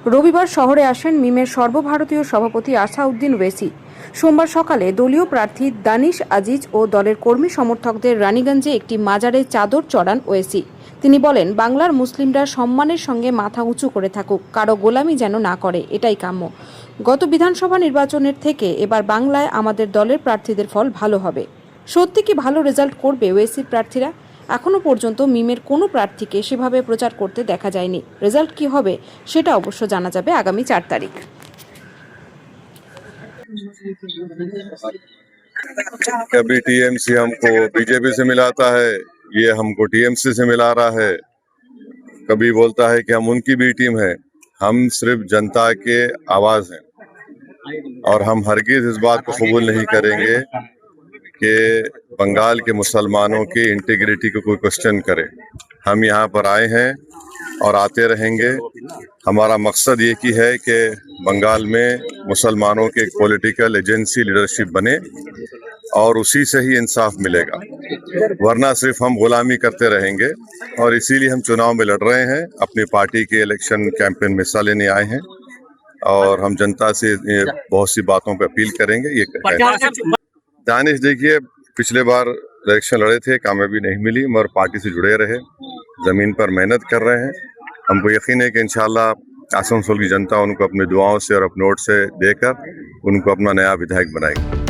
রবিবার শহরে আসেন মিমের সর্বভারতীয় সভাপতি আসাউদ্দিন ওয়েসি। সোমবার সকালে দলীয় প্রার্থী দানিশ আজিজ ও দলের কর্মী সমর্থকদের রানীগঞ্জে একটি মাজারে চাদর চড়ান ওয়েসি। তিনি বলেন, বাংলার মুসলিমরা সম্মানের সঙ্গে মাথা উঁচু করে থাকুক, কারো গোলামি যেন না করে, এটাই কাম্য। গত বিধানসভা নির্বাচনের থেকে এবার বাংলায় আমাদের দলের প্রার্থীদের ফল ভালো হবে। সত্যি কি ভালো রেজাল্ট করবে ওয়েসির প্রার্থীরা? এখনো পর্যন্ত মিমের কোনো প্রার্থীকে সেভাবে প্রচার করতে দেখা যায়নি। রেজাল্ট কি হবে সেটা অবশ্য জানা যাবে আগামী 4 তারিখ। कभी टीएमसी हमको बीजेपी से मिलाता है, ये हमको टीएमसी से मिला रहा है। कभी बोलता है कि हम उनकी भी टीम है। हम सिर्फ जनता के आवाज हैं और हम हरगिज इस बात को कबूल नहीं करेंगे कि बंगाल के मुसलमानों की इंटीग्रिटी को कोई क्वेश्चन करे। हम यहाँ पर आए हैं और आते रहेंगे। हमारा मकसद ये की है कि बंगाल में मुसलमानों के पॉलिटिकल एजेंसी लीडरशिप बने और उसी से ही इंसाफ मिलेगा, वरना सिर्फ हम गुलामी करते रहेंगे। और इसीलिए हम चुनाव में लड़ रहे हैं, अपनी पार्टी के इलेक्शन कैंपेन में हिस्सा लेने आए हैं और हम जनता से बहुत सी बातों पर अपील करेंगे। ये दानिश, देखिए, पिछले बार इलेक्शन लड़े थे, कामयाबी नहीं मिली, मगर पार्टी से जुड़े रहे, जमीन पर मेहनत कर रहे हैं। हमको यकीन है कि इंशाल्लाह आसनसोल की जनता उनको अपनी दुआओं से और अपने वोट से देकर उनको अपना नया विधायक बनाएगी।